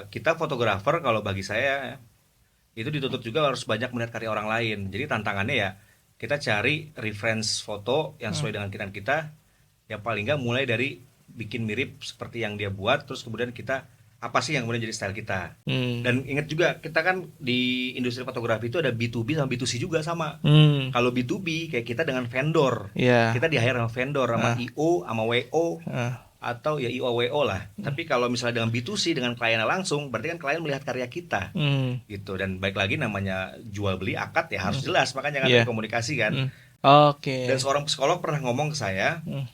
kita fotografer kalau bagi saya itu dituntut juga harus banyak melihat karya orang lain. Jadi tantangannya ya kita cari reference foto yang sesuai dengan kita, ya paling nggak mulai dari bikin mirip seperti yang dia buat, terus kemudian kita apa sih yang kemudian jadi style kita. Hmm. Dan ingat juga kita kan di industri fotografi itu ada B2B sama B2C juga sama. Hmm. Kalau B2B kayak kita dengan vendor, Ya. kita di hire sama vendor, sama Ah. IO, sama WO, Ah. atau ya IO WO lah. Tapi kalau misalnya dengan B2C dengan kliennya langsung, berarti kan klien melihat karya kita Hmm. gitu. Dan baik lagi namanya jual beli akad ya harus jelas, makanya kan Iya. dari komunikasi kan. Hmm. Dan Oke. seorang psikolog pernah ngomong ke saya, Hmm.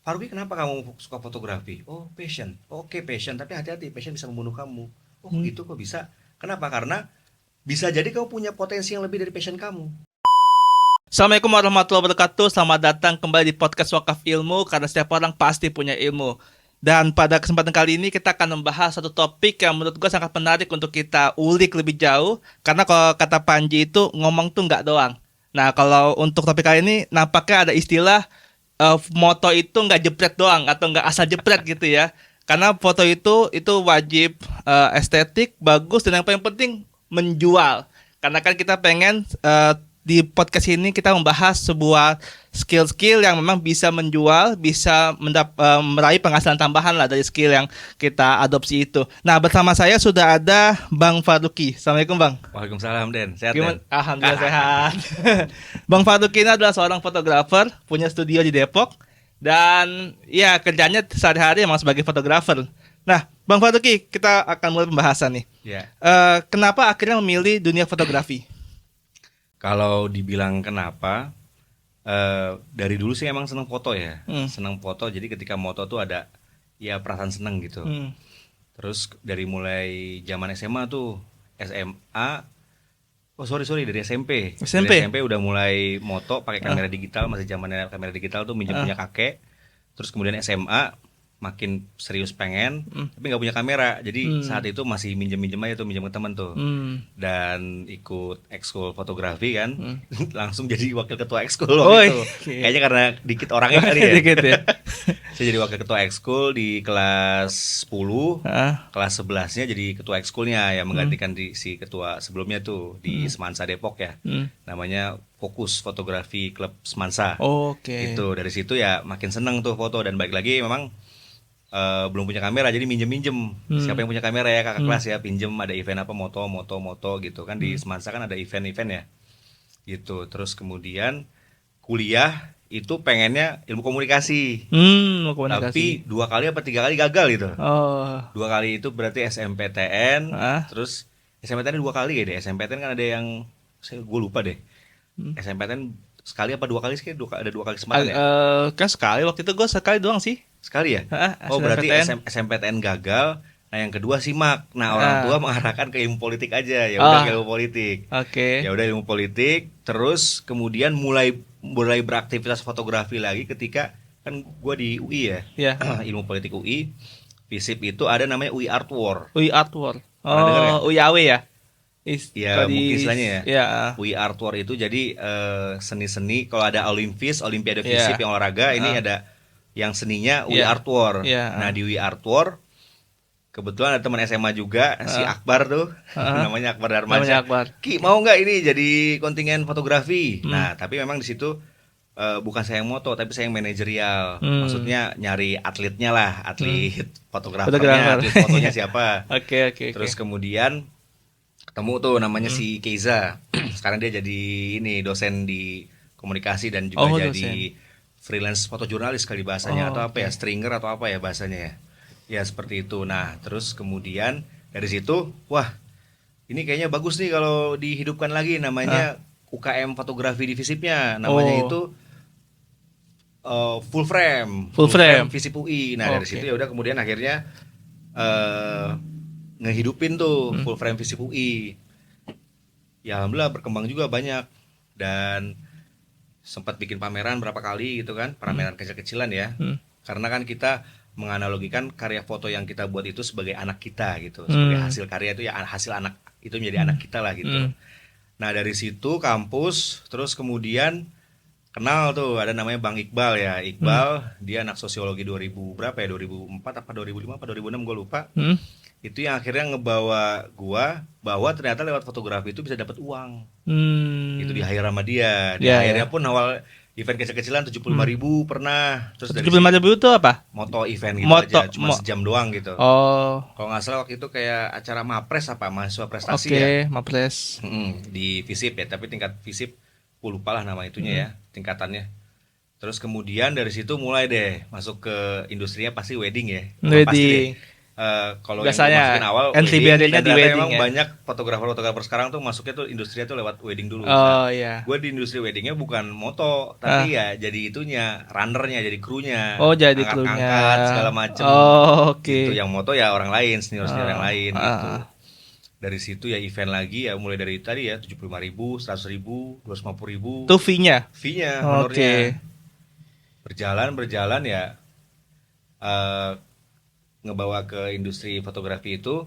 Faruqi kenapa kamu suka fotografi? Oh passion. Oh, oke passion, tapi hati-hati passion bisa membunuh kamu. Oh gitu kok bisa? Kenapa? Karena bisa jadi kamu punya potensi yang lebih dari passion kamu. Assalamualaikum warahmatullahi wabarakatuh. Selamat datang kembali di podcast Wakaf Ilmu, karena setiap orang pasti punya ilmu. Dan pada kesempatan kali ini kita akan membahas satu topik yang menurut gue sangat menarik untuk kita ulik lebih jauh. Karena kalau kata Panji itu ngomong tuh nggak doang. Nah, kalau untuk topik kali ini nampaknya ada istilah moto itu nggak jepret doang atau nggak asal jepret gitu ya. Karena foto itu wajib estetik, bagus, dan yang paling penting menjual. Karena kan kita pengen di podcast ini kita membahas sebuah skill-skill yang memang bisa menjual, bisa meraih penghasilan tambahan lah dari skill yang kita adopsi itu. Nah, bersama saya sudah ada Bang Faruqi. Assalamualaikum Bang. Waalaikumsalam Den, sehat Gimana? Den? Alhamdulillah sehat. Bang Faruqi ini adalah seorang fotografer, punya studio di Depok, dan ya kerjanya sehari-hari emang sebagai fotografer. Nah, Bang Faruqi, kita akan mulai pembahasan nih. Ya. Kenapa akhirnya memilih dunia fotografi? Kalau dibilang kenapa, dari dulu sih emang seneng foto ya, seneng foto. Jadi ketika moto tuh ada ya perasaan seneng gitu. Terus dari mulai zaman SMA tuh, dari SMP. Dari SMP udah mulai moto pakai kamera digital, masih zamannya kamera digital tuh minjem punya kakek. Terus kemudian SMA makin serius pengen, tapi nggak punya kamera. Jadi saat itu masih minjem aja tuh, minjem ke temen tuh. Dan ikut ekskul fotografi kan, langsung jadi wakil ketua ekskul waktu itu. Kayaknya karena dikit orangnya kali ya. Dikit ya. Saya jadi wakil ketua ekskul di kelas 10, kelas 11-nya jadi ketua ekskulnya yang menggantikan si ketua sebelumnya tuh di Semansa Depok ya. Namanya Fokus Fotografi Klub Semansa. Itu dari situ ya makin seneng tuh foto, dan balik lagi memang belum punya kamera, jadi minjem. Siapa yang punya kamera ya, kakak kelas ya, pinjem, ada event apa moto gitu kan. Di Semansa kan ada event-event ya gitu. Terus kemudian kuliah itu pengennya ilmu komunikasi. Tapi 2 kali apa 3 kali gagal gitu. 2 kali itu berarti SMPTN. Terus SMPTN 2 kali ya deh. SMPTN kan ada yang gue lupa deh. SMPTN sekali apa 2 kali sih? Ada 2 kali kesempatan ya? Kan sekali, waktu itu gue sekali doang sih. Sekali ya? Oh berarti SMPTN gagal. Nah yang kedua simak. Nah orang tua mengarahkan ke ilmu politik aja. Ya udah ke ilmu politik. Ya udah ilmu politik. Terus kemudian mulai beraktivitas fotografi lagi ketika kan gue di UI ya. Ilmu politik UI. FISIP itu ada namanya UI Art War. UI Art War. UI AW ya? Ya mungkin istilahnya ya. UI Art War itu jadi seni-seni. Kalau ada Olimpiade FISIP yang olahraga, ini ada yang seninya UI Art War. Nah di UI Art War kebetulan ada teman SMA juga, si Akbar tuh, namanya Akbar Darmansyah. Ki mau nggak ini jadi kontingen fotografi? Nah tapi memang di situ bukan saya yang moto, tapi saya yang manajerial. Maksudnya nyari atletnya lah, atlet fotografernya, atlet fotonya siapa. Terus kemudian ketemu tuh namanya si Keiza. Sekarang dia jadi ini dosen di komunikasi dan juga jadi freelance fotojurnalis kali bahasanya, atau apa ya, stringer atau apa ya bahasanya ya. Ya seperti itu. Nah terus kemudian dari situ, wah ini kayaknya bagus nih kalau dihidupkan lagi, namanya UKM fotografi di FISIP-nya. Namanya itu full frame FISIP UI. Nah dari situ ya udah kemudian akhirnya ngehidupin tuh full frame FISIP UI. Ya alhamdulillah berkembang juga banyak, dan sempat bikin pameran berapa kali gitu kan, pameran kecil-kecilan ya. Karena kan kita menganalogikan karya foto yang kita buat itu sebagai anak kita gitu, sebagai hasil karya itu ya, hasil anak itu menjadi anak kita lah gitu. Nah dari situ kampus, terus kemudian kenal tuh ada namanya Bang Iqbal ya. Iqbal dia anak sosiologi 2000 berapa ya, 2004 apa 2005 apa 2006 gue lupa. Itu yang akhirnya ngebawa gua bahwa ternyata lewat fotografi itu bisa dapat uang. Itu di hire sama dia. Di hire-nya pun awal event kecil-kecilan 75.000 pernah. Terus dari 75.000 itu apa? Moto event gitu aja, cuma sejam doang gitu. Oh. Kalau nggak salah waktu itu kayak acara Mapres apa mahasiswa prestasi ya. Oke, Mapres. Di FISIP ya, tapi tingkat FISIP aku lupa lah nama itunya ya, tingkatannya. Terus kemudian dari situ mulai deh masuk ke industrinya pasti wedding ya. Wedding. Pasti deh. Kalau yang gue masukin awal entry wedding, barrier-nya dan di ternyata wedding emang ya. banyak fotografer sekarang tuh masuknya tuh industrinya tuh lewat wedding dulu. Oh iya. Gue di industri weddingnya bukan moto, tapi ya jadi itunya, runnernya, jadi krunya. Oh jadi krunya. Angkat segala macem. Oh oke. Gitu. Yang moto ya orang lain, senior yang lain gitu. Dari situ ya event lagi ya mulai dari tadi ya 75.000, 100.000, 250.000. Itu fee-nya. Fee-nya, honornya. Berjalan ya ngebawa ke industri fotografi itu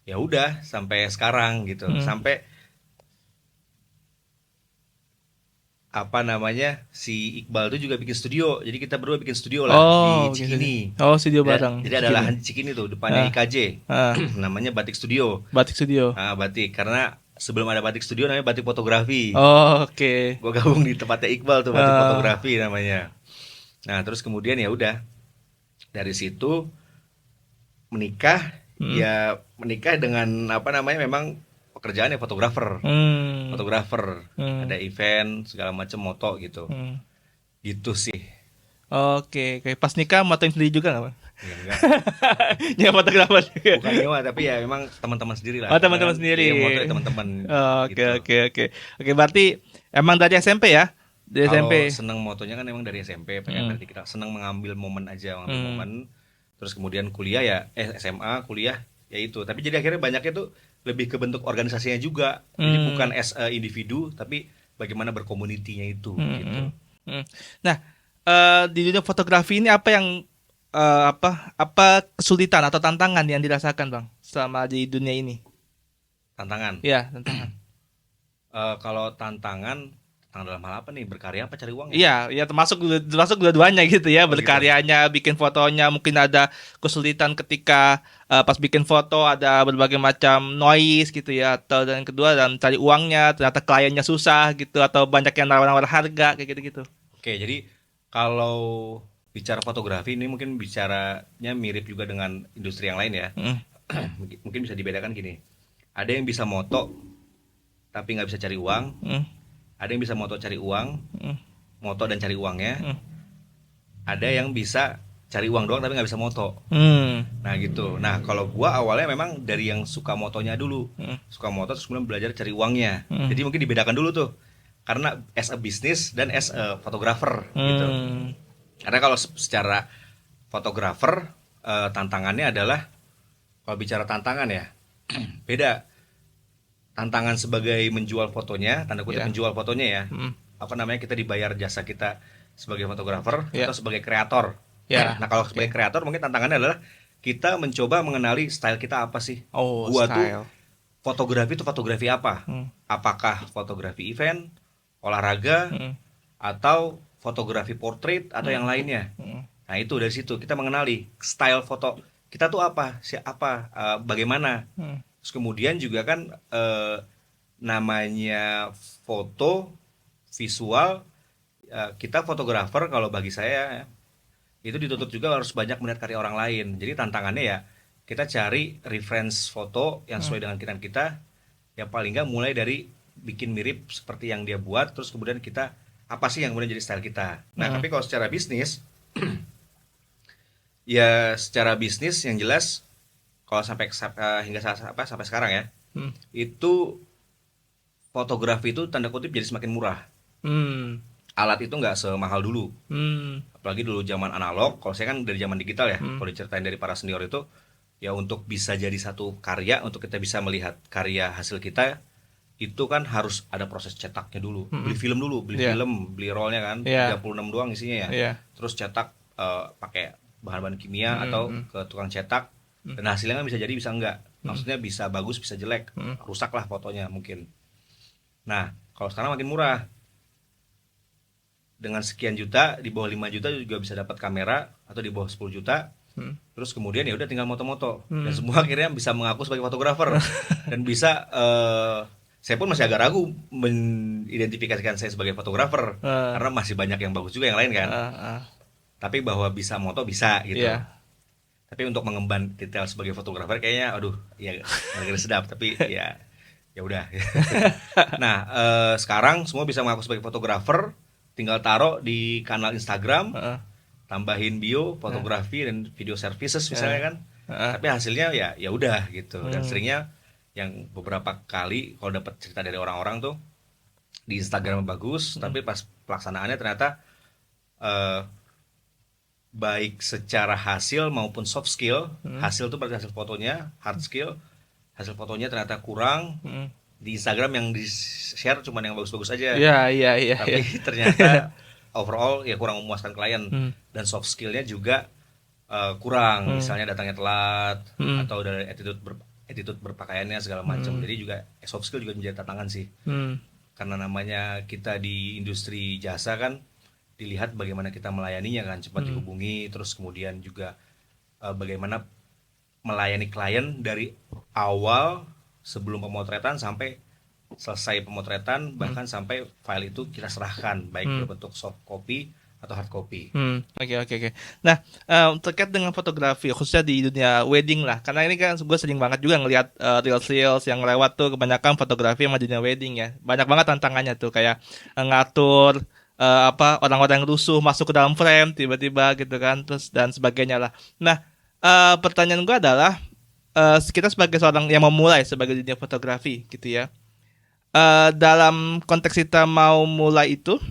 ya udah sampai sekarang gitu. Sampai apa namanya si Iqbal itu juga bikin studio. Jadi kita berdua bikin studio lah di Cikini. Oh, studio bareng. Jadi ada lahan di Cikini tuh depannya IKJ. Namanya Batik Studio. Batik Studio. Batik karena sebelum ada Batik Studio namanya Batik Fotografi. Oh, oke. Gua gabung di tempatnya Iqbal tuh Batik Fotografi namanya. Nah, terus kemudian ya udah. Dari situ menikah dengan apa namanya memang pekerjaannya fotografer. Ada event segala macam moto gitu. Gitu sih. Oke. Pas nikah motoin sendiri juga nggak, Bang? Ya, enggak. Nyewa fotografer juga. Bukan nyewa tapi ya memang teman-teman sendiri lah. Oh, teman-teman sendiri. Iya, motoin teman-teman. Oke, berarti emang dari SMP ya? Dari SMP. Seneng motonya kan emang dari SMP, berarti kita seneng mengambil momen aja, momen. Terus kemudian kuliah ya SMA, kuliah ya itu. Tapi jadi akhirnya banyaknya tuh lebih ke bentuk organisasinya juga. Jadi bukan as a individu tapi bagaimana berkomunitinya itu gitu. Nah, di dunia fotografi ini apa yang apa kesulitan atau tantangan yang dirasakan, Bang, selama di dunia ini? Tantangan. Iya, tantangan. Kalau tantangan dalam hal apa nih? Berkarya apa cari uang? Iya, termasuk dua-duanya gitu ya. Berkaryanya, bikin fotonya, mungkin ada kesulitan ketika pas bikin foto ada berbagai macam noise gitu ya. Atau dan kedua dan cari uangnya, ternyata kliennya susah gitu atau banyak yang nawar-nawar harga kayak gitu-gitu. Oke, jadi kalau bicara fotografi ini mungkin bicaranya mirip juga dengan industri yang lain ya. Mungkin bisa dibedakan gini. Ada yang bisa moto tapi nggak bisa cari uang. Ada yang bisa moto cari uang, moto dan cari uangnya. Ada yang bisa cari uang doang tapi nggak bisa moto. Nah gitu. Nah kalau gua awalnya memang dari yang suka motonya dulu, suka moto terus kemudian belajar cari uangnya. Jadi mungkin dibedakan dulu tuh, karena as a business dan as a photographer gitu. Karena kalau secara fotografer tantangannya adalah, kalau bicara tantangan ya beda. Tantangan sebagai menjual fotonya, tanda kutip menjual fotonya ya. Apa namanya, kita dibayar jasa kita sebagai fotografer atau sebagai kreator. Nah kalau sebagai kreator mungkin tantangannya adalah kita mencoba mengenali style kita apa sih. Gua style. Tuh fotografi apa? Apakah fotografi event, olahraga, atau fotografi portrait atau yang lainnya. Nah itu dari situ kita mengenali style foto kita tuh apa, bagaimana. Terus kemudian juga kan namanya foto visual, kita fotografer kalau bagi saya itu dituntut juga harus banyak melihat karya orang lain. Jadi tantangannya ya kita cari reference foto yang sesuai dengan kita. Ya paling nggak mulai dari bikin mirip seperti yang dia buat, terus kemudian kita apa sih yang kemudian jadi style kita. Nah tapi kalau secara bisnis ya secara bisnis yang jelas kalau sampai sekarang ya, itu fotografi itu tanda kutip jadi semakin murah. Alat itu nggak semahal dulu. Apalagi dulu zaman analog. Kalau saya kan dari zaman digital ya. Kalau diceritain dari para senior itu, ya untuk bisa jadi satu karya, untuk kita bisa melihat karya hasil kita, itu kan harus ada proses cetaknya dulu. Beli film dulu, film, beli rollnya kan, 36 doang isinya ya. Terus cetak pakai bahan-bahan kimia atau ke tukang cetak. Dan hasilnya kan bisa jadi bisa enggak. Maksudnya bisa bagus bisa jelek, rusak lah fotonya mungkin. Nah kalau sekarang makin murah, dengan sekian juta, di bawah 5 juta juga bisa dapat kamera, atau di bawah 10 juta Terus kemudian ya udah tinggal moto-moto dan semua akhirnya bisa mengaku sebagai fotografer dan bisa saya pun masih agak ragu mengidentifikasikan saya sebagai fotografer karena masih banyak yang bagus juga yang lain kan. Tapi bahwa bisa moto bisa gitu. Tapi untuk mengemban detail sebagai fotografer kayaknya aduh ya agak sedap tapi ya udah. Nah, sekarang semua bisa mengaku sebagai fotografer, tinggal taruh di kanal Instagram. Tambahin bio fotografi dan video services misalnya kan, tapi hasilnya ya udah gitu. Dan seringnya yang beberapa kali kalau dapat cerita dari orang-orang tuh di Instagram bagus, tapi pas pelaksanaannya ternyata baik secara hasil maupun soft skill, hasil tuh berarti hasil fotonya, hard skill, hasil fotonya ternyata kurang. Di Instagram yang di share cuma yang bagus-bagus aja, tapi ternyata overall ya kurang memuaskan klien. Dan soft skillnya juga kurang, misalnya datangnya telat atau dari attitude berpakaiannya segala macam. Jadi juga soft skill juga menjadi tantangan sih, karena namanya kita di industri jasa kan dilihat bagaimana kita melayaninya kan, cepat dihubungi, terus kemudian juga bagaimana melayani klien dari awal sebelum pemotretan sampai selesai pemotretan, bahkan sampai file itu kita serahkan baik berbentuk soft copy atau hard copy. Oke. Nah, terkait dengan fotografi khususnya di dunia wedding lah, karena ini kan gue sering banget juga ngelihat reels yang lewat tuh kebanyakan fotografi sama dunia wedding ya. Banyak banget tantangannya tuh kayak ngatur orang-orang yang rusuh masuk ke dalam frame tiba-tiba gitu kan, terus dan sebagainya lah. Nah, pertanyaan gue adalah kita sebagai seorang yang memulai sebagai dunia fotografi gitu ya. Dalam konteks kita mau mulai itu,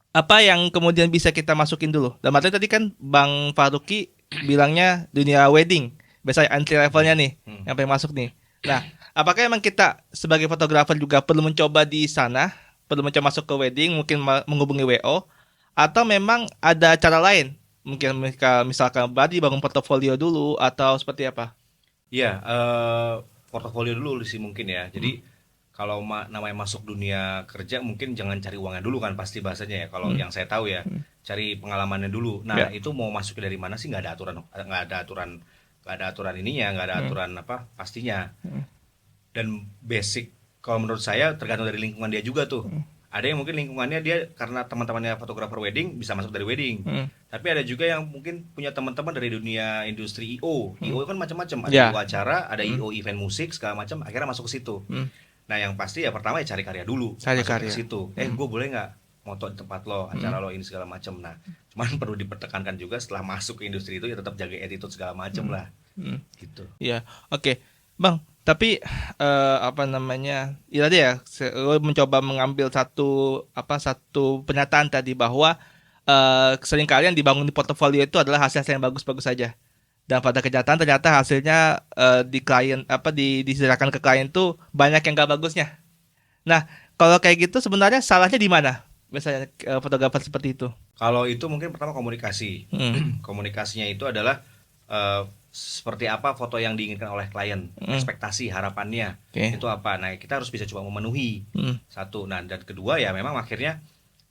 apa yang kemudian bisa kita masukin dulu? Dan artinya tadi kan Bang Faruqi bilangnya dunia wedding, biasanya entry levelnya nih, yang pengen masuk nih. Nah, apakah emang kita sebagai fotografer juga perlu mencoba di sana, perlu mencoba masuk ke wedding, mungkin menghubungi WO, atau memang ada cara lain? Mungkin misalkan bangun portofolio dulu, atau seperti apa? Iya, portofolio dulu sih mungkin ya. Jadi kalau namanya masuk dunia kerja mungkin jangan cari uangnya dulu kan, pasti bahasanya ya. Kalau yang saya tahu ya, cari pengalamannya dulu. Nah, itu mau masuk dari mana sih, nggak ada aturan ininya, nggak ada aturan pastinya. Dan basic kalau menurut saya tergantung dari lingkungan dia juga tuh. Ada yang mungkin lingkungannya dia karena teman-temannya fotografer wedding bisa masuk dari wedding. Tapi ada juga yang mungkin punya teman-teman dari dunia industri IO. IO kan macam-macam, ada IO acara, ada IO event musik segala macam, akhirnya masuk ke situ. Nah, yang pasti ya pertama ya cari karya dulu, masuk ke situ. Gue boleh nggak moto di tempat lo, acara lo ini segala macam. Nah, cuman perlu dipertekankan juga setelah masuk ke industri itu ya tetap jaga attitude segala macam lah. Gitu. Iya, oke. Bang, tapi ya tadi ya, lo mencoba mengambil satu pernyataan tadi bahwa seringkali yang dibangun di portofolio itu adalah hasil yang bagus-bagus saja. Dan pada kenyataan ternyata hasilnya diserahkan ke klien tuh banyak yang gak bagusnya. Nah, kalau kayak gitu sebenarnya salahnya di mana? Misalnya fotografer seperti itu. Kalau itu mungkin pertama komunikasi. Komunikasinya itu adalah seperti apa foto yang diinginkan oleh klien, ekspektasi, harapannya itu apa. Nah, kita harus bisa coba memenuhi. Satu. Nah, dan kedua ya memang akhirnya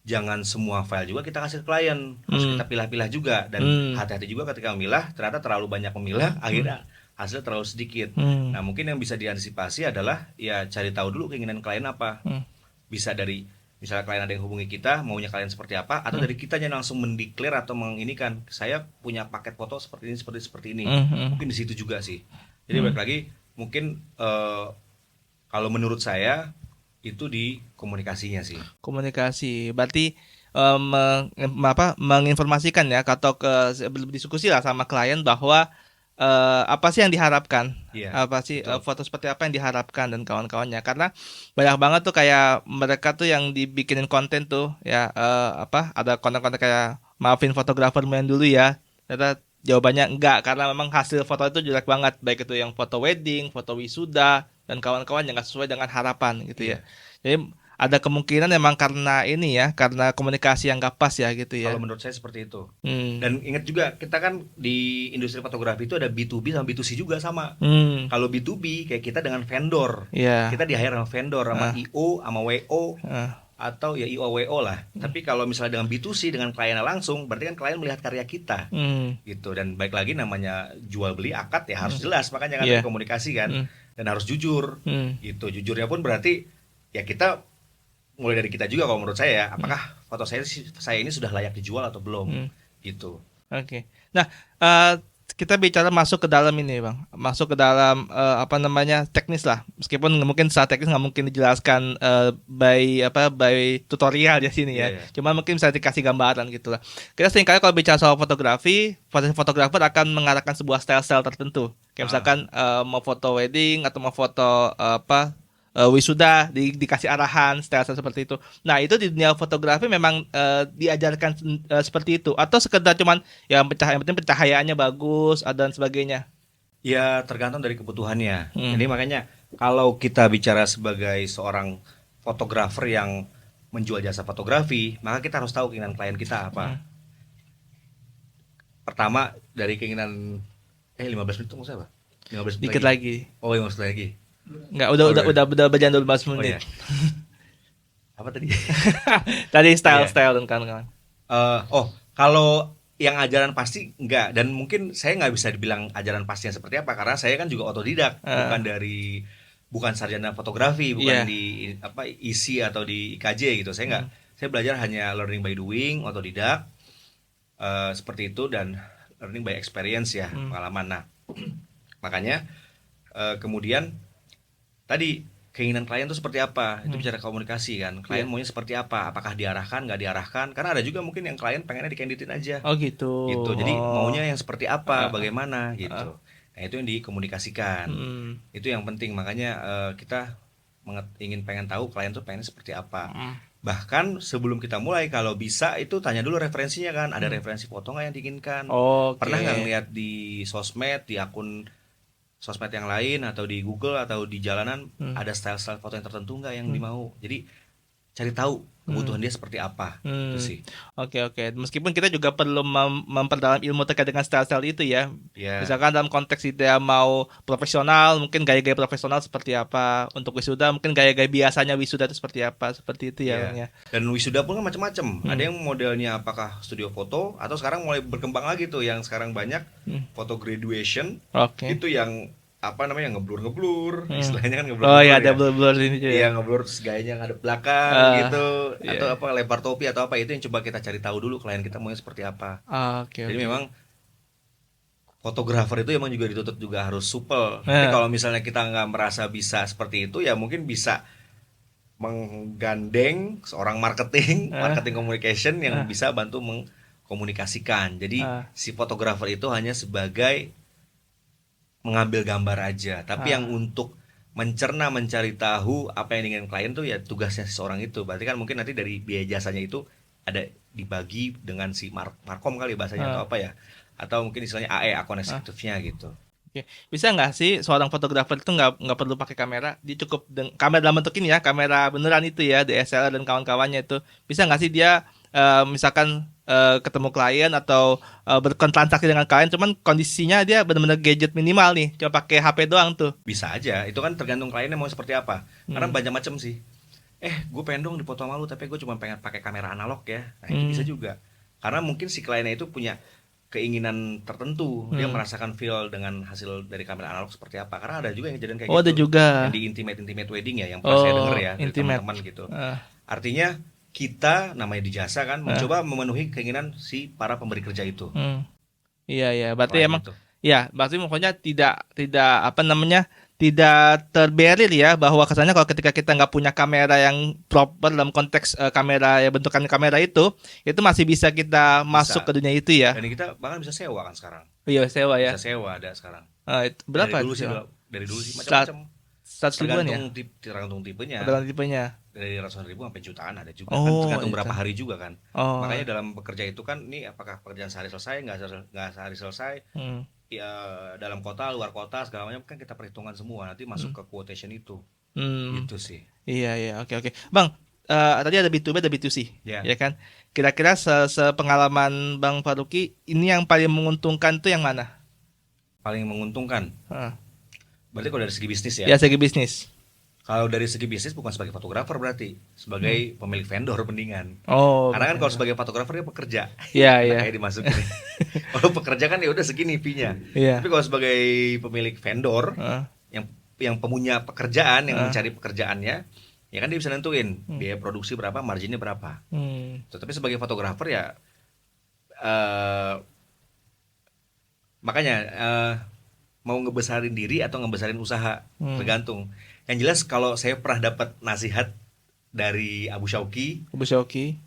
jangan semua file juga kita kasih ke klien, harus kita pilah-pilah juga. Dan hati-hati juga ketika memilah, ternyata terlalu banyak memilah, akhirnya hasilnya terlalu sedikit. Nah, mungkin yang bisa diantisipasi adalah ya cari tahu dulu keinginan klien apa. Bisa dari misalnya klien ada yang hubungi kita, maunya klien seperti apa, atau dari kitanya langsung mendeklar atau menginikan, saya punya paket foto seperti ini. Mungkin di situ juga sih. Jadi balik lagi, mungkin kalau menurut saya itu di komunikasinya sih. Komunikasi berarti menginformasikan ya, atau berdiskusi lah sama klien bahwa apa sih yang diharapkan, apa sih foto seperti apa yang diharapkan dan kawan-kawannya. Karena banyak banget tuh kayak mereka tuh yang dibikinin konten tuh ya, ada konten-konten kayak maafin fotografer main dulu ya, ternyata jawabannya enggak, karena memang hasil foto itu jelek banget, baik itu yang foto wedding, foto wisuda dan kawan-kawan yang nggak sesuai dengan harapan gitu ya. Jadi ada kemungkinan memang karena ini ya, karena komunikasi yang gak pas ya gitu ya. Kalau menurut saya seperti itu. Dan ingat juga kita kan di industri fotografi itu ada B2B sama B2C juga sama. Kalau B2B kayak kita dengan vendor, kita di hire sama vendor, sama IO, sama WO. atau ya IOWO lah. Tapi kalau misalnya dengan B2C dengan kliennya langsung, berarti kan klien melihat karya kita, gitu. Dan baik lagi namanya jual beli akad ya harus jelas, makanya kan komunikasi kan, dan harus jujur, gitu. Jujurnya pun berarti ya kita mulai dari kita juga kalau menurut saya ya, apakah foto saya ini sudah layak dijual atau belum, gitu. Oke. Nah, kita bicara masuk ke dalam ini, Bang. Masuk ke dalam teknis lah. Meskipun mungkin saat teknis nggak mungkin dijelaskan by tutorial di sini ya. Cuma mungkin bisa dikasih gambaran gitu lah. Kita seringkali kalau bicara soal fotografi, fotografer akan mengarahkan sebuah style-style tertentu. Kayak misalkan mau foto wedding atau mau foto wisuda, dikasih arahan style seperti itu. Nah, itu di dunia fotografi memang diajarkan seperti itu atau sekedar cuman yang penting pencahayaannya bagus dan sebagainya. Ya, tergantung dari kebutuhannya. Jadi makanya kalau kita bicara sebagai seorang fotografer yang menjual jasa fotografi, maka kita harus tahu keinginan klien kita apa. Pertama dari keinginan 15 menit itu maksudnya apa? 15 menit dikit lagi. Oh, 15 menit lagi. Enggak, udah berjalan 12 menit. Oh, iya. Apa tadi? Tadi style dan kawan-kawan. Kalau yang ajaran pasti enggak, dan mungkin saya nggak bisa dibilang ajaran pastinya seperti apa karena saya kan juga otodidak, bukan sarjana fotografi, bukan di ISI atau di IKJ gitu. Saya belajar hanya learning by doing, otodidak, seperti itu, dan learning by experience ya, pengalaman. Nah, makanya kemudian tadi keinginan klien itu seperti apa, itu bicara komunikasi kan, klien maunya seperti apa, apakah diarahkan, nggak diarahkan, karena ada juga mungkin yang klien pengennya dikandidatin aja. Oh gitu. Jadi maunya yang seperti apa, bagaimana gitu. Nah, itu yang dikomunikasikan. Itu yang penting, makanya kita pengen tahu klien tuh pengennya seperti apa. Bahkan sebelum kita mulai, kalau bisa itu tanya dulu referensinya kan, ada referensi foto nggak yang diinginkan. Pernah nggak ngeliat di sosmed, di akun sosmed yang lain atau di Google atau di jalanan ada style-style foto yang tertentu nggak yang dimau. Jadi cari tahu kebutuhan dia seperti apa. Itu sih. Oke. Meskipun kita juga perlu memperdalam ilmu terkait dengan style-style itu ya. Misalkan dalam konteks dia mau profesional, mungkin gaya-gaya profesional seperti apa. Untuk wisuda mungkin gaya-gaya biasanya wisuda itu seperti apa. Seperti itu ya. Dan wisuda pun kan macam-macam. Ada yang modelnya apakah studio foto, atau sekarang mulai berkembang lagi tuh yang sekarang banyak foto graduation. Itu yang ngeblur, istilahnya kan ngeblur. Oh iya, ada blur ini juga. Iya, ngeblur terus gayanya ngadep belakang gitu, atau lempar topi atau apa, itu yang coba kita cari tahu dulu klien kita maunya seperti apa. Jadi memang fotografer itu emang juga dituntut juga harus supel. Tapi kalau misalnya kita nggak merasa bisa seperti itu, ya mungkin bisa menggandeng seorang marketing communication yang bisa bantu mengkomunikasikan. Jadi si fotografer itu hanya sebagai mengambil gambar aja, tapi yang untuk mencerna, mencari tahu apa yang diinginkan klien tuh ya tugasnya seseorang itu. Berarti kan mungkin nanti dari biaya jasanya itu ada dibagi dengan si markom kali bahasanya atau apa ya, atau mungkin istilahnya AE, akun eksekutifnya gitu. Bisa nggak sih seorang fotografer itu nggak perlu pakai kamera, dia cukup kamera dalam bentuk ini ya, kamera beneran itu ya, DSLR dan kawan-kawannya itu, bisa nggak sih dia misalkan ketemu klien atau berkontransaksi dengan klien, cuman kondisinya dia benar-benar gadget minimal nih, cuma pakai HP doang tuh? Bisa aja, itu kan tergantung kliennya mau seperti apa. Karena banyak macam sih. Gue pengen dong dipoto sama lu, tapi gue cuma pengen pakai kamera analog ya. Nah, itu bisa juga. Karena mungkin si kliennya itu punya keinginan tertentu, dia merasakan feel dengan hasil dari kamera analog seperti apa. Karena ada juga yang kejadian kayak gitu. Ada juga. Yang di intimate wedding ya, yang pernah saya denger ya dari teman-teman gitu. Artinya kita namanya di jasa kan mencoba memenuhi keinginan si para pemberi kerja itu. Iya, berarti emang gitu. Ya, berarti pokoknya tidak tidak terberir ya, bahwa kesannya kalau ketika kita nggak punya kamera yang proper dalam konteks kamera ya, bentukan kamera itu masih bisa kita masuk ke dunia itu ya. Dan kita bahkan bisa sewa kan sekarang. Iya, sewa ya. Bisa sewa ada sekarang. Berapa? Dari dulu sih macam-macam. 100 ribuan ya? Tergantung tipenya. Dari ratusan ribu sampai jutaan ada juga. Kan tergantung berapa hari juga kan. Makanya dalam bekerja itu kan, ini apakah pekerjaan sehari selesai, nggak sehari selesai, ya dalam kota, luar kota, segala macam kan kita perhitungan semua, nanti masuk ke quotation itu. Gitu sih. Iya, oke. Bang, tadi ada B2B, ada B2C, ya kan? Kira-kira sepengalaman Bang Faruqi, ini yang paling menguntungkan tuh yang mana? Paling menguntungkan? Berarti kalau dari segi bisnis ya? Ya, segi bisnis. Kalau dari segi bisnis bukan sebagai fotografer berarti sebagai pemilik vendor mendingan. Oh. Karena kan kalau sebagai fotografer dia pekerja. Iya, iya. Kayak dimasukin. Kalau pekerja kan ya udah segini fee-nya. Iya. Tapi kalau sebagai pemilik vendor yang punya pekerjaan, yang mencari pekerjaannya, ya kan dia bisa nentuin biaya produksi berapa, marginnya berapa. Tapi sebagai fotografer ya makanya mau ngebesarin diri atau ngebesarin usaha tergantung. Yang jelas kalau saya pernah dapat nasihat dari Abu Syauqi,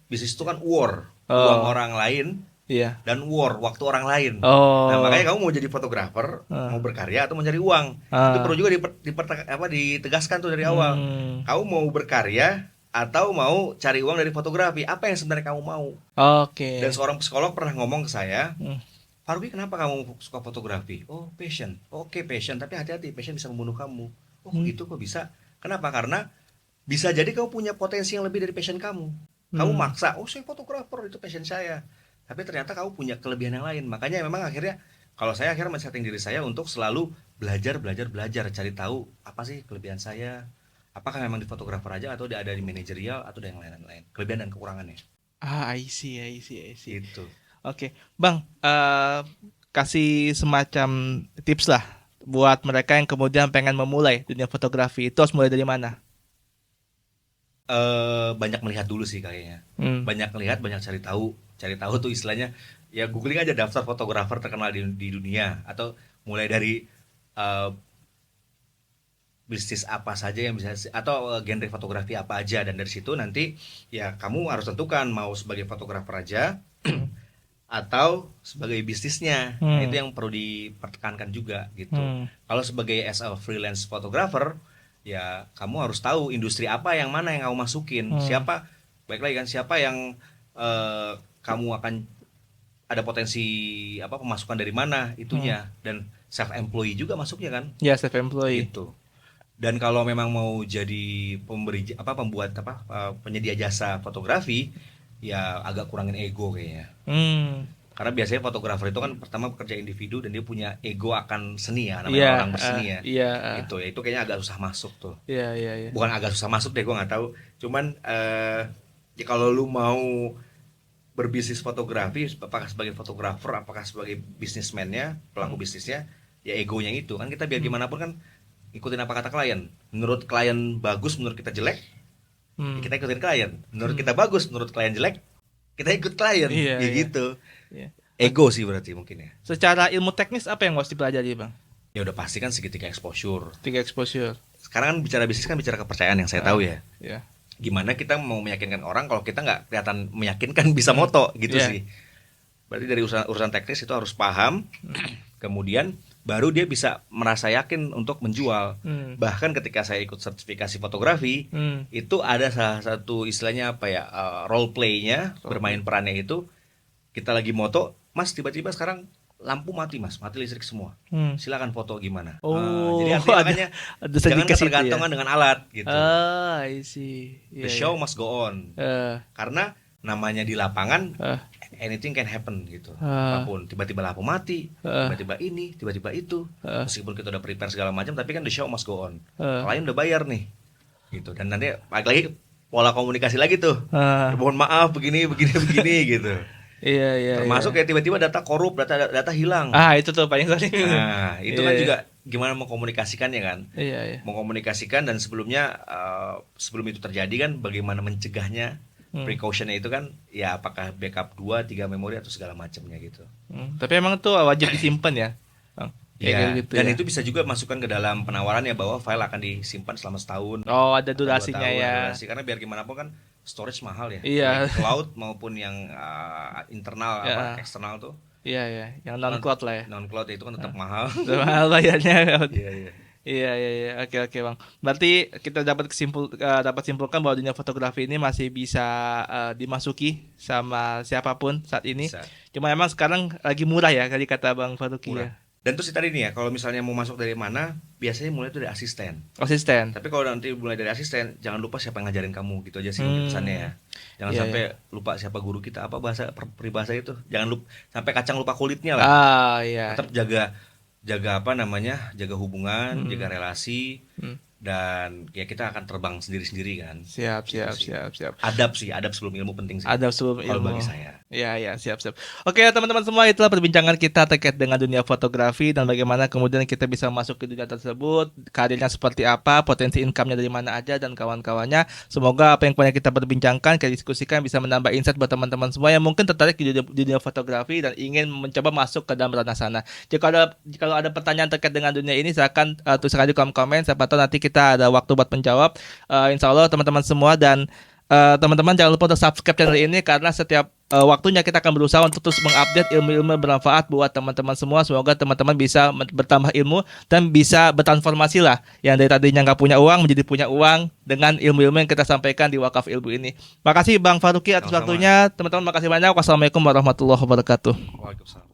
bisnis itu kan uang orang lain, dan waktu orang lain. Nah makanya kamu mau jadi fotografer, mau berkarya atau mau cari uang, itu perlu juga ditegaskan tuh dari awal. Kamu mau berkarya atau mau cari uang dari fotografi, apa yang sebenarnya kamu mau? Dan seorang psikolog pernah ngomong ke saya, Farwi, kenapa kamu suka fotografi? Oh, passion. Oke, passion, tapi hati-hati, passion bisa membunuh kamu. Oh, gitu kok bisa? Kenapa? Karena bisa jadi kamu punya potensi yang lebih dari passion kamu. Kamu maksa, oh saya fotografer, itu passion saya. Tapi ternyata kamu punya kelebihan yang lain. Makanya memang akhirnya, kalau saya akhirnya men-setting diri saya untuk selalu belajar, cari tahu apa sih kelebihan saya. Apakah memang di fotografer aja atau ada di manajerial atau ada yang lain-lain. Kelebihan dan kekurangannya. I see. Itu. Oke, Bang, kasih semacam tips lah buat mereka yang kemudian pengen memulai dunia fotografi. Itu harus mulai dari mana? Banyak melihat dulu sih kayaknya. Banyak lihat, banyak cari tahu. Cari tahu tuh istilahnya, ya googling aja daftar fotografer terkenal di dunia, atau mulai dari bisnis apa saja yang bisa, atau genre fotografi apa aja, dan dari situ nanti ya kamu harus tentukan mau sebagai fotografer aja atau sebagai bisnisnya. Nah, itu yang perlu dipertekankan juga gitu. Kalau sebagai as a freelance photographer, ya kamu harus tahu industri apa yang mana yang kamu masukin. Siapa, baik lagi kan, siapa yang kamu akan ada potensi pemasukan dari mana itunya. Dan self employee juga masuknya kan? Ya, self employee. Gitu. Dan kalau memang mau jadi penyedia jasa fotografi, ya agak kurangin ego kayaknya. Karena biasanya fotografer itu kan pertama bekerja individu dan dia punya ego akan seni ya, namanya orang berseni ya. Gitu ya, itu kayaknya agak susah masuk tuh. Bukan agak susah masuk deh, gue nggak tahu. Cuman ya kalau lu mau berbisnis fotografi, apakah sebagai fotografer, apakah sebagai bisnismennya, pelaku bisnisnya, ya egonya itu kan, kita biar gimana pun kan ikutin apa kata klien. Menurut klien bagus, menurut kita jelek, ya kita ikutin klien. Menurut kita bagus, menurut klien jelek, kita ikut klien. Gitu. Ego sih berarti mungkin ya. Secara ilmu teknis apa yang harus dipelajari, Bang? Ya udah pasti kan segitiga exposure. Sekarang kan bicara bisnis kan bicara kepercayaan yang saya tahu ya. Gimana kita mau meyakinkan orang kalau kita nggak kelihatan meyakinkan bisa moto gitu sih. Berarti dari urusan teknis itu harus paham. Kemudian baru dia bisa merasa yakin untuk menjual. Bahkan ketika saya ikut sertifikasi fotografi, itu ada salah satu istilahnya role play-nya, bermain perannya itu. Kita lagi moto, Mas tiba-tiba sekarang lampu mati Mas, mati listrik semua. Silakan foto gimana. Jadi artinya jangan ketergantungan dengan alat gitu. I see. The show must go on. Karena namanya di lapangan, anything can happen gitu. Apapun, tiba-tiba lampu mati, tiba-tiba ini, tiba-tiba itu. Meskipun kita udah prepare segala macam, tapi kan the show must go on. Klien udah bayar nih, gitu. Dan nanti lagi pola komunikasi lagi tuh. Mohon maaf begini gitu. Termasuk kayak tiba-tiba data korup, data hilang. Itu tuh paling sering. Nah, itu kan juga gimana mengkomunikasikannya kan. Mengkomunikasikan, dan sebelumnya sebelum itu terjadi kan bagaimana mencegahnya. Precautionnya itu kan ya apakah backup 2-3 memori atau segala macamnya gitu. Tapi emang tuh wajib disimpan ya. Gitu, dan itu bisa juga masukkan ke dalam penawarannya bahwa file akan disimpan selama setahun. Ada durasinya ya. Karena biar gimana pun kan storage mahal ya. Cloud maupun yang internal eksternal tuh. Yang non cloud lah ya. Non cloud itu kan tetap mahal. Mahal bayarnya. Iya. Oke, Bang. Berarti kita dapat simpulkan bahwa dunia fotografi ini masih bisa dimasuki sama siapapun saat ini. Cuma emang sekarang lagi murah ya, kali kata Bang Faruqi ya. Dan terus tadi nih ya, kalau misalnya mau masuk dari mana, biasanya mulai dari asisten. Tapi kalau nanti mulai dari asisten, jangan lupa siapa yang ngajarin kamu, gitu aja sih pesannya ya. Jangan sampai lupa siapa guru kita, apa bahasa peribahasa itu. Jangan lupa sampai kacang lupa kulitnya lah. Tetap jaga jaga hubungan, jaga relasi. dan ya kita akan terbang sendiri-sendiri kan. Siap. Adab sebelum ilmu penting sih. Adab sebelum ilmu. Bagi saya. Ya, siap. Oke, teman-teman semua, itulah perbincangan kita terkait dengan dunia fotografi dan bagaimana kemudian kita bisa masuk ke dunia tersebut, karirnya seperti apa, potensi income-nya dari mana aja dan kawan-kawannya. Semoga apa yang banyak kita perbincangkan, kita diskusikan bisa menambah insight buat teman-teman semua yang mungkin tertarik di dunia fotografi dan ingin mencoba masuk ke dalam ranah sana. Kalau ada pertanyaan terkait dengan dunia ini, silakan tuliskan di kolom komen. Siapa tahu nanti kita ada waktu buat menjawab. Insya Allah teman-teman semua, dan teman-teman jangan lupa untuk subscribe channel ini karena setiap waktunya kita akan berusaha untuk terus mengupdate ilmu-ilmu bermanfaat buat teman-teman semua. Semoga teman-teman bisa bertambah ilmu dan bisa bertransformasi lah, yang dari tadinya nggak punya uang menjadi punya uang dengan ilmu-ilmu yang kita sampaikan di Wakaf Ilmu ini. Makasih Bang Faruqi atas waktunya. Teman-teman makasih banyak. Wassalamualaikum warahmatullahi wabarakatuh. Waalaikumsalam.